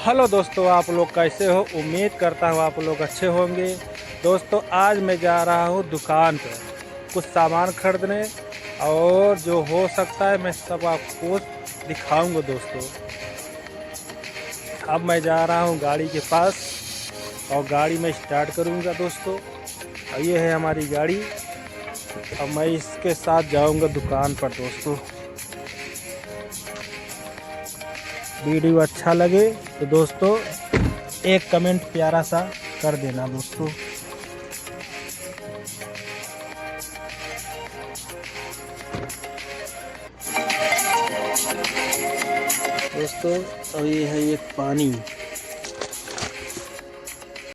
Hello दोस्तों, आप लोग कैसे हो। उम्मीद करता हूँ आप लोग अच्छे होंगे। दोस्तों आज मैं जा रहा हूँ दुकान पर कुछ सामान खरीदने, और जो हो सकता है मैं सब आपको दिखाऊंगा। दोस्तों अब मैं जा रहा हूँ गाड़ी के पास और गाड़ी में स्टार्ट करूँगा। दोस्तों और ये है हमारी गाड़ी। अब मैं इसके साथ जाऊँगा दुकान पर। दोस्तों वीडियो अच्छा लगे तो दोस्तों एक कमेंट प्यारा सा कर देना। दोस्तों और ये है एक पानी।